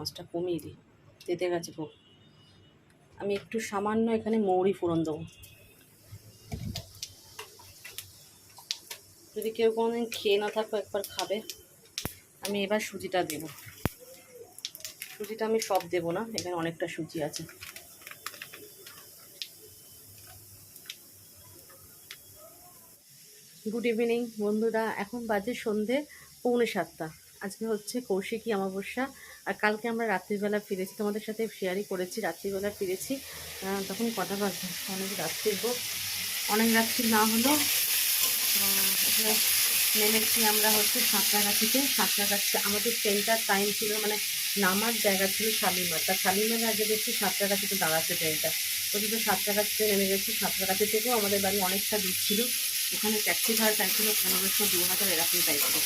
মাছটা কমিয়ে দিই, তেতে গেছে খুব। আমি একটু সামান্য এখানে মৌরি ফোড়ন দেবো। যদি কেউ কোনোদিন খেয়ে না থাকো একবার খাবে। আমি এবার সুজিটা দেবো। সুজিটা আমি সব দেবো না, এখানে অনেকটা সুজি আছে। গুড ইভিনিং বন্ধুরা, এখন বাজে সন্ধে 6:45। আজকে হচ্ছে কৌশিকী অমাবস্যা। আর কালকে আমরা রাত্রিবেলা ফিরেছি, তোমাদের সাথে শেয়ারই করেছি, রাত্রিবেলা ফিরেছি। তখন কটা বাজে, অনেক রাত্রির হোক, অনেক রাত্রি না হলেও এখানে নেমেছি আমরা হচ্ছে সাঁতরাগাছিতে। সাঁতরাগাছি আমাদের ট্রেনটার টাইম ছিল, মানে নামার জায়গা ছিল শালিমার। তা শালিমারে আগে দেখছি সাঁতরাগাছিতে দাঁড়াচ্ছে ট্রেনটা। ওই তো সাঁতরাগাছিতে নেমে গেছি। সাঁতরাগাছি থেকেও আমাদের বাড়ি অনেকটা দূর ছিল, ওখানে ট্যাক্সি ভাড়া চাইছিল 1500-2000 এরকম চাইছিল।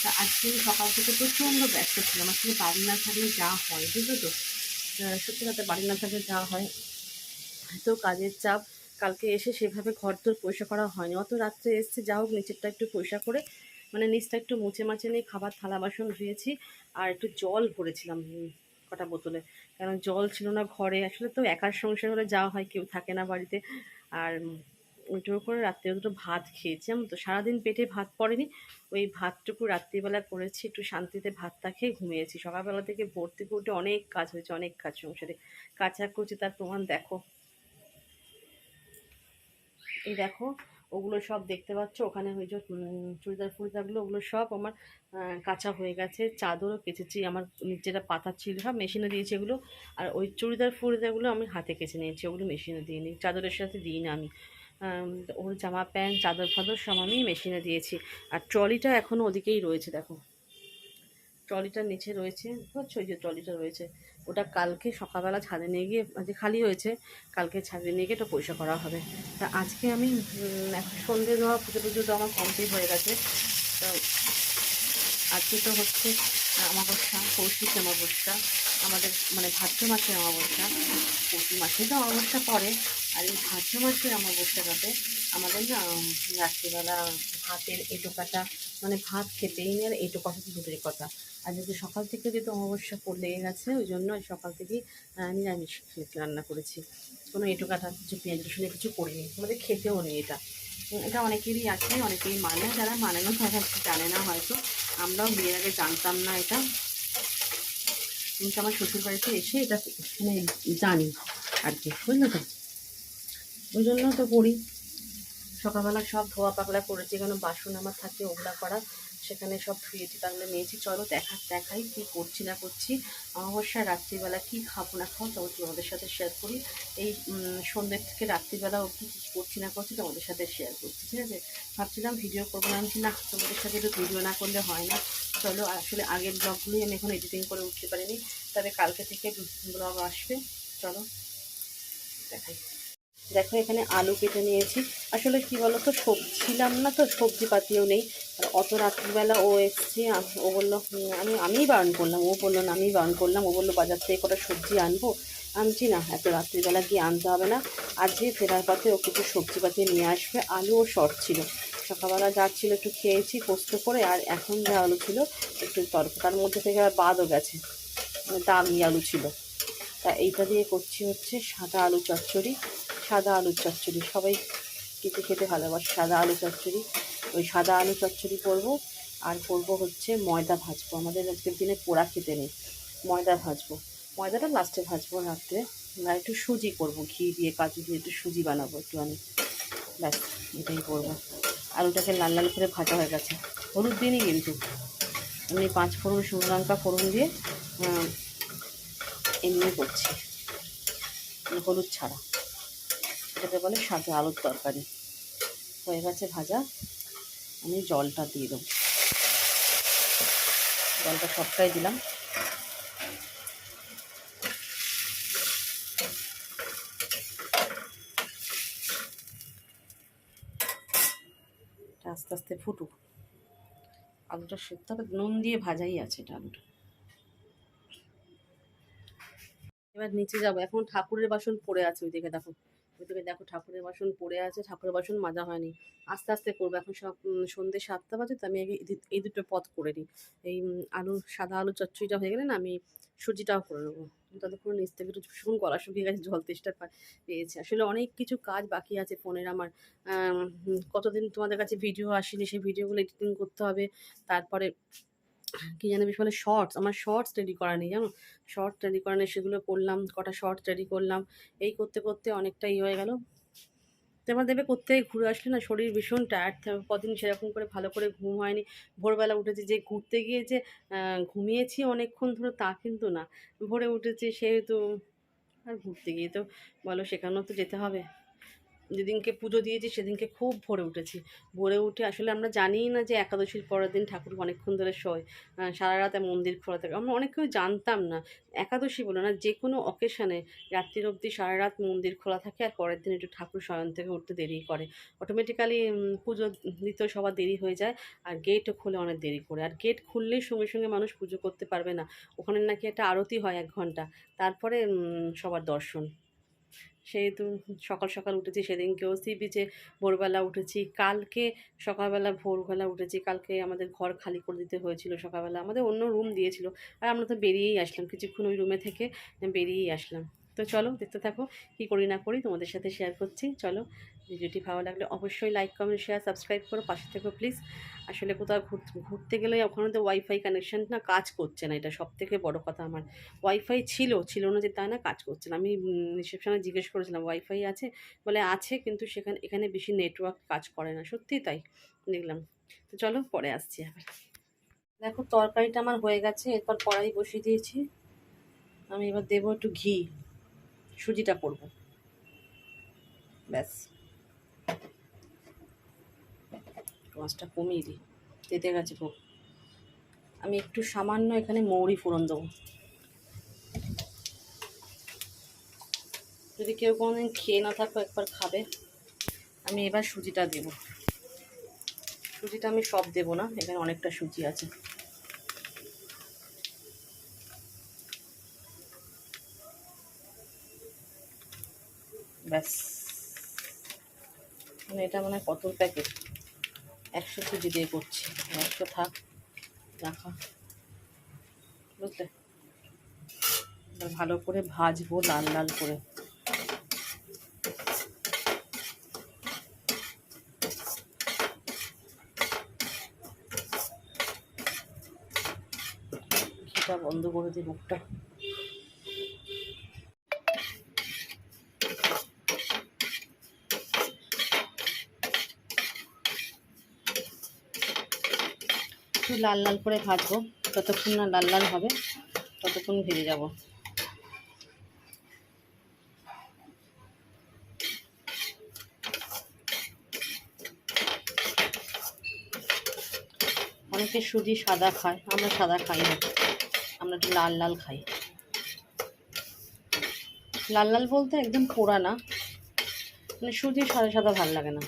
তা আজকে সকাল থেকে প্রচণ্ড ব্যস্ত ছিলাম। আসলে বাড়ি না থাকলে যা হয়, বুঝলো তো, সত্যি কথা বাড়ি না থাকলে যা হয়, তো কাজের চাপ। কালকে এসে সেভাবে ঘরদোর পরিষ্কার করা হয়নি, অত রাত্রে এসছে, যা হোক নিচেরটা একটু পরিষ্কার করে, মানে নিচটা একটু মুছে মাছে নিয়ে খাবার থালা বাসন ধুয়েছি। আর একটু জল ভরেছিলাম কটা বোতলে, কারণ জল ছিল না ঘরে। আসলে তো একার সংসার হলে যা হয়, কেউ থাকে না বাড়িতে। আর ওইটুকু করে রাত্রে দুটো ভাত খেয়েছি। আমি তো সারাদিন পেটে ভাত পড়েনি, ওই ভাতটুকু রাত্রিবেলা করেছি, একটু শান্তিতে ভাতটা খেয়ে ঘুমিয়েছি। সকালবেলা থেকে ভোর থেকে উঠে অনেক কাজ হয়েছে, অনেক কাজ সংসারে, কাচাকুচি তার প্রমাণ দেখো। এই দেখো, ওগুলো সব দেখতে পাচ্ছ ওখানে, ওই যে চুড়িদার ফুড়িদারগুলো, ওগুলো সব আমার কাঁচা হয়ে গেছে। চাদরও কেচেছি, আমার নিচেটা পাতা ছিল, সব মেশিনে দিয়েছি এগুলো। আর ওই চুড়িদার ফুড়িদারগুলো আমি হাতে কেচে নিয়েছি, ওগুলো মেশিনে দিয়ে নিই, চাদরের সাথে দিই না আমি। ওর জামা প্যান্ট চাদর ফাদর সব আমি মেশিনে দিয়েছি। আর ট্রলিটা এখনও ওদিকেই রয়েছে, দেখো ট্রলিটার নিচে রয়েছে, বুঝছো, ওই যে ট্রলিটা রয়েছে, ওটা কালকে সকালবেলা ছাদে নিয়ে গিয়ে, আজকে খালি হয়েছে, কালকে ছাদে নিয়ে গিয়ে এটা পরিষ্কার করা হবে। তা আজকে আমি এখন সন্ধ্যে দেওয়া পুজো পুজো তো আমার কমপ্লিট হয়ে গেছে। তো আজকে তো হচ্ছে অমাবস্যা, কৌশিকী অমাবস্যা, আমাদের মানে ভাদ্র মাসের অমাবস্যা। প্রতি মাসে তো অমাবস্যা পড়ে, আর এই ভাদ্র মাসের অমাবস্যাটাতে আমাদের না রাত্রিবেলা ভাতের এঁটো কাটা, মানে ভাত খেতেই নেই, আর এঁটো কাটা তো দূরের কথা। আর যদি সকাল থেকে যেহেতু অমাবস্যা লেগে গেছে, ওই জন্য সকাল থেকেই নিরামিষ রান্না করেছি। কোনো এঁটো কাটা কিছু পেঁয়াজ রসুনের কিছু করিনি, আমাদের খেতেও নেই এটা। এটা অনেকেরই আছে, অনেকেই মানে, যারা মানে না তারা জানে না হয়তো। আমরাও বিয়ের আগে জানতাম না এটা, কিন্তু আমার শ্বশুরবাড়িতে এসে এটা মানে জানি আর কি, বুঝলো তো, ওই জন্য তো করি। সকালবেলা সব ধোয়া পাকলা করেছি, কেন বাসন আমার থাকে ওগুলা করা, সেখানে সব ধুয়েছি, তাহলে নিয়েছি। চলো দেখাই কী করছি না করছি। অমাবস্যায় রাত্রিবেলা কী খাবো না খাবো তবে তোমাদের সাথে শেয়ার করি। এই সন্ধ্যের থেকে রাত্রিবেলা ও কী করছি না করছি তোমাদের সাথে শেয়ার করছি, ঠিক আছে। ভাবছিলাম ভিডিও করবো না, না তোমাদের সাথে একটু ভিডিও না করলে হয় না। চলো, আসলে আগের ব্লগগুলোই আমি এখন এডিটিং করে উঠতে পারিনি, তবে কালকে থেকে ব্লগ আসবে। চলো দেখাই। দেখো এখানে আলু কেটে নিয়েছি। আসলে কি বলো তো, ছিলাম না তো, সবজি পাতিও নেই। আর অত রাত্রিবেলা ও এসছে, ও বললো আমিই বারণ করলাম, ও বললো না আমিই বারণ করলাম, ও বললো বাজার থেকে কটা সবজি আনবো। আনছি না, এত রাত্রিবেলা গিয়ে আনতে হবে না। আজকে ফেরার পথে ও কিছু সবজি পাতি নিয়ে আসবে। আলু ও শর্ট ছিল, সকালবেলা যা ছিল একটু খেয়েছি পোস্ত করে, আর এখন যা আলু ছিল একটু তার মধ্যে থেকে আর বাদও গেছে, দামি আলু ছিল। তা এইটা দিয়ে করছি হচ্ছে সাদা আলু চচ্চড়ি। সাদা আলুর চচ্চড়ি সবাই কিছু খেতে ভালোবাসে, সাদা আলু চচ্চড়ি। ওই সাদা আলু চচ্চড়ি করবো। আর করবো হচ্ছে ময়দা ভাজবো, আমাদের আজকের দিনে পোড়া খেতে নেই, ময়দা ভাজবো। ময়দাটা লাস্টে ভাজবো রাত্রে। আর একটু সুজি করবো, ঘি দিয়ে কাজু দিয়ে একটু সুজি বানাবো একটুখানি, ব্যাস এটাই করবো। আলুটাকে লাল লাল করে ভাজা হয়ে গেছে, হলুদ দিনই কিন্তু, এমনি 5 ফোড়ন শুকনো লঙ্কা ফোড়ন দিয়ে এমনি করছি, হলুদ ছাড়া। এটাকে বলে সাদা আলুর তরকারি। হয়ে গেছে ভাজা, আমি জলটা দিয়ে দেবো, জলটা সবটাই দিলাম। আস্তে আস্তে ফুটুক, আলুটা সেদ্ধ হবে, নুন দিয়ে ভাজাই আছে এটা আলুটা। এবার নিচে যাবো, এখন ঠাকুরের বাসন পড়ে আছে ওইদিকে দেখো, ওইদিকে দেখো ঠাকুরের বাসন পড়ে আছে, ঠাকুরের বাসন মাজা হয়নি, আস্তে আস্তে করবো। এখন সব সন্ধ্যে 7টা বাজে, তো আমি আগে এই দুটো পদ করে নিই। এই সাদা আলু চচ্চড়িটা হয়ে গেলে না, আমি সুজিটাও করে নেবো। ততক্ষণ নিচ থেকে একটু ভীষণ গলা শুকিয়ে গেছে, জল তেষ্টা পেয়েছে। আসলে অনেক কিছু কাজ বাকি আছে ফোনের আমার। কতদিন তোমাদের কাছে ভিডিও আসেনি, সেই ভিডিওগুলো এডিটিং করতে হবে। তারপরে কি যেন বেশ বলে, শর্টস, আমার শর্টস রেডি করা নেই জানো, শর্টস রেডি করা নেই, সেগুলো করলাম, কটা শর্টস রেডি করলাম। এই করতে করতে অনেকটা হয়ে গেল। তোমার দেখবে কোত্থেকে ঘুরে আসলে না শরীর ভীষণ টায়ার্ড থাকে, কদিন সেরকম করে ভালো করে ঘুম হয়নি। ভোরবেলা উঠেছি, যে ঘুরতে গিয়ে যে ঘুমিয়েছি অনেকক্ষণ ধরে তা কিন্তু না, ভোরে উঠেছি সেহেতু। আর ঘুরতে গিয়ে তো বলো সেখানেও তো যেতে হবে। যেদিনকে পুজো দিয়েছি সেদিনকে খুব ভোরে উঠেছি। ভোরে উঠে আসলে আমরা জানিই না যে একাদশীর পরের দিন ঠাকুর অনেকক্ষণ ধরে শোয়, সারা রাতে মন্দির খোলা থাকে। আমরা অনেক কেউ জানতাম না, একাদশী বলে না, যে কোনো অকেশানে রাত্রির অবধি সারা রাত মন্দির খোলা থাকে, আর পরের দিন একটু ঠাকুর শয়ন থেকে উঠতে দেরি করে। অটোমেটিক্যালি পুজো দিতেও সবার দেরি হয়ে যায়, আর গেটও খুলে অনেক দেরি করে। আর গেট খুললেই সঙ্গে সঙ্গে মানুষ পুজো করতে পারবে না, ওখানে নাকি একটা আরতি হয় 1 ঘন্টা, তারপরে সবার দর্শন। সেহেতু সকাল সকাল উঠেছি, সেদিনকেও সি বিচে ভোরবেলা উঠেছি। কালকে সকালবেলা ভোরবেলা উঠেছি, কালকে আমাদের ঘর খালি করে দিতে হয়েছিল সকালবেলা, আমাদের অন্য রুম দিয়েছিল, আর আমরা তো বেরিয়েই আসলাম, কিছুক্ষণ ওই রুমে থেকে বেরিয়েই আসলাম। তো চলো দেখতে থাকো, কী করি না করি তোমাদের সাথে শেয়ার করছি। চলো, ভিডিওটি ভালো লাগলে অবশ্যই লাইক কমেন্ট শেয়ার সাবস্ক্রাইব করো, পাশে থেকো প্লিজ। আসলে কোথাও ঘুরতে গেলে ওখানে তো ওয়াইফাই কানেকশান না, কাজ করছে না, এটা সবথেকে বড় কথা। আমার ওয়াইফাই ছিল না যে তা না, কাজ করছে না। আমি রিসেপশনে জিজ্ঞেস করেছিলাম ওয়াইফাই আছে, বলে আছে, কিন্তু এখানে বেশি নেটওয়ার্ক কাজ করে না, সত্যিই তাই দেখলাম। তো চলো পরে আসছি আবার। দেখো তরকারিটা আমার হয়ে গেছে, এরপর কড়াই বসিয়ে দিয়েছি। আমি এবার দেবো একটু ঘি, সুজিটা করবো, ব্যাস। মাছটা কমিয়ে দিই, তেতে গেছে খুব। আমি একটু সামান্য এখানে মৌরি ফোড়ন দেবো। যদি কেউ কোনোদিন খেয়ে না থাকো একবার খাবে। আমি এবার সুজিটা দেবো। সুজিটা আমি সব দেবো না, এখানে অনেকটা সুজি আছে। ব্যাস, মানে এটা মানে কত প্যাকেট, 100 সুজি দিয়ে করছি, 100 থাক, রাখা, বুঝলে। এবার ভালো করে ভাজবো লাল লাল করে। ঘিটা বন্ধ করে দিই মুখটা। একটু লাল লাল করে ভাজবো, যতক্ষণ না লাল লাল হবে ততক্ষণ ভেজে যাব। অনেকে সুজি সাদা খায়, আমরা সাদা খাই না, আমরা একটু লাল লাল খাই। লাল লাল বলতে একদম পোড়া না, মানে সুজি সাদা সাদা ভালো লাগে না।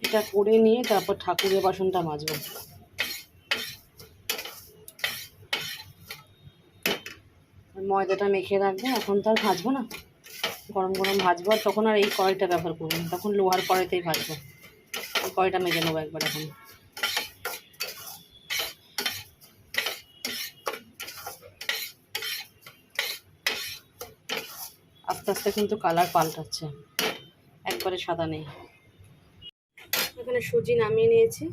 এটা করে নিয়ে তারপর ঠাকুরের বাসনটা মাজবো। ময়দাটা মেখে রাখবো, এখন তো আর ভাজবো না, গরম গরম ভাজবো, আর তখন আর এই কড়াইটা ব্যবহার করবো না, তখন লোহার কড়াইতেই ভাজবো। এই কড়াইটা মেজে নেবো একবার এখন। আস্তে আস্তে কিন্তু কালার পাল্টাচ্ছে, একবারে সাদা নেই। এখানে সুজি নামিয়ে নিয়েছি,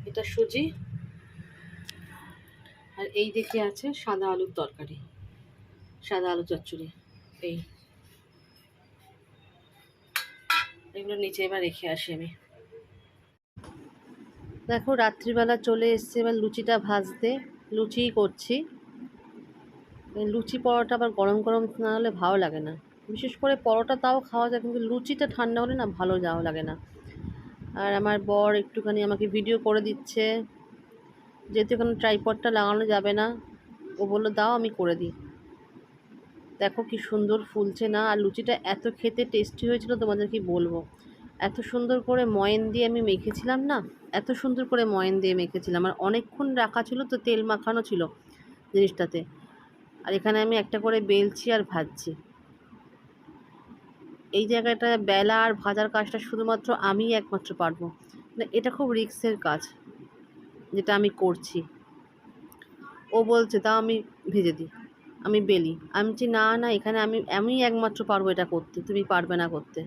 এটা সুজি, আর এই দিকে আছে সাদা আলুর তরকারি, সাদা আলু চচ্চড়ি। এই এগুলো নিচে এবার রেখে আসি আমি। দেখো রাত্রিবেলা চলে এসছে এবার লুচিটা ভাজতে, লুচিই করছি। লুচি পরোটা আবার গরম গরম না হলে ভালো লাগে না, বিশেষ করে পরোটা তাও খাওয়া যায়, কিন্তু লুচিটা ঠান্ডা হলে না ভালো যাওয়া লাগে না। আর আমার বর একটুখানি আমাকে ভিডিও করে দিচ্ছে, যেহেতু এখানে ট্রাইপডটা লাগানো যাবে না, ও বললো দাও আমি করে দিই। দেখো কি সুন্দর ফুলছে না, আর লুচিটা এত খেতে টেস্টি হয়েছিল তোমাদের কি বলবো। এত সুন্দর করে ময়ন দিয়ে আমি মেখেছিলাম না, এত সুন্দর করে ময়ন দিয়ে মেখেছিলাম, আর অনেকক্ষণ রাখা ছিল তো, তেল মাখানো ছিল জিনিসটাতে। আর এখানে আমি একটা করে বেলছি আর ভাজছি। এই জায়গাটা বেলা আর ভাজার কাজটা শুধুমাত্র আমিই একমাত্র পারবো, মানে এটা খুব রিস্কের কাজ যেটা আমি করছি। ও বলছে তাও আমি ভেজে দিই, আমি বেলি। আমি বলছি না না, এখানে আমি একমাত্র পারবো এটা করতে, তুমি পারবে না করতে।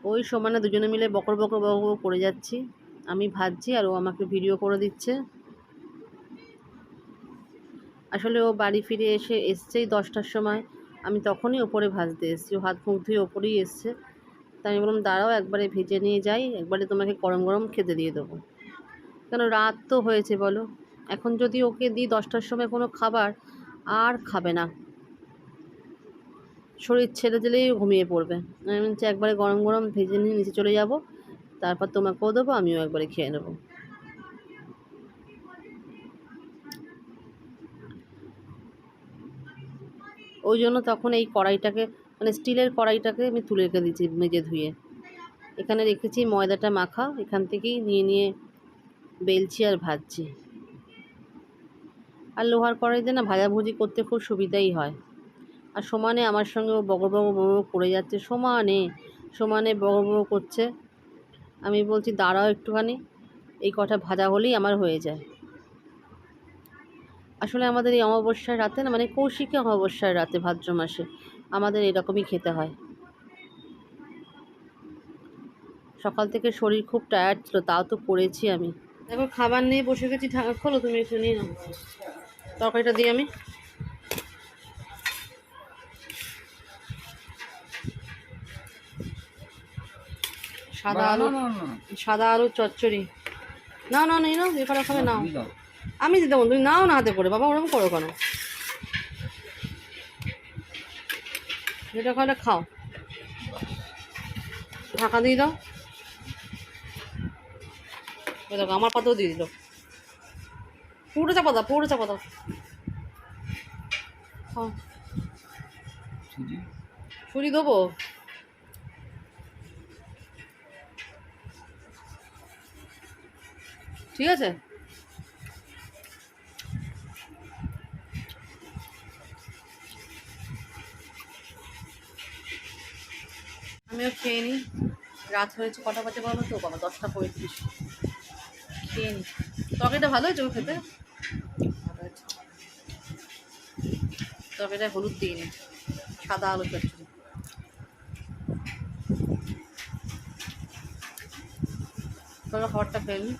ওই সমানে দুজনে মিলে বকর বকর বকর করে যাচ্ছি, আমি ভাজছি আর ও আমাকে ভিডিও করে দিচ্ছে। আসলে ও বাড়ি ফিরে এসছেই 10টার সময়, আমি তখনই ওপরে ভাজতে এসেছি, ও হাত মুখ ধুয়ে ওপরেই এসছে। তাই আমি বললাম দাঁড়াও একবারে ভেজে নিয়ে যাই, একবারে তোমাকে গরম গরম খেতে দিয়ে দেবো। কেন রাত তো হয়েছে বলো, এখন যদি ওকে দিই 10টার সময় কোনো খাবার, আর খাবে না, শরীর ছেড়ে দিলেই ঘুমিয়ে পড়বে। আমি বলছি একবারে গরম গরম ভেজে নিয়ে নিচে চলে যাব, তারপর তোমাকেও দেবো, আমিও একবারে খেয়ে নেবো। ওই জন্য তখন এই কড়াইটাকে, মানে স্টিলের কড়াইটাকে আমি তুলে রেখে দিয়েছি মেজে ধুয়ে। এখানে রেখেছি ময়দাটা মাখা, এখান থেকেই নিয়ে নিয়ে বেলছি আর ভাজছি। আর লোহার কড়াইতে না ভাজাভুজি করতে খুব সুবিধাই হয়। আর সমানে আমার সঙ্গে ও বগর বগর বগর করে যাচ্ছে, সমানে সমানে বগর বগর করছে। আমি বলছি দাঁড়াও একটুখানি, এই কটা ভাজা হলেই আমার হয়ে যায়। আসলে আমাদের এই অমাবস্যার রাতে না, মানে কৌশিকী অমাবস্যার রাতে ভাদ্র মাসে আমাদের এরকমই খেতে হয়। সকাল থেকে শরীর খুব টায়ার্ড ছিল, তাও তো করেছি আমি। দেখো খাবার নিয়ে বসে গেছি, খোলো তুমি একটু নিয়ে নাও তরকারিটা দিয়ে। আমি সাদা আলু চচ্চড়ি। নাও নাও নিয়ে নাও, এখানে ওখানে নাও, আমি দিতে বল, তুমি নাও না হাতে করে, বাবা ওরকম করো কেন, যেটা খাওয়াটা খাও, ঢাকা দিয়ে দাও। দেখো আমার পাতেও দিয়ে দিল, পুরো চাপা দাও, পুরো চাপা দাও। হ্যাঁ ছুরি দেবো, ঠিক আছে। আমিও খেয়ে নিই, রাত হয়েছে, কটা বাজে বলো তো বাবা, 10টা 35। খেয়ে নিই। তরকারিটা ভালো হয়েছে খেতে, ভালো হয়েছে। তরকারিটা হলুদ দিইনি, সাদা আলু চচ্চড়ি। তোমরা খাবারটা খেয়ে নিই।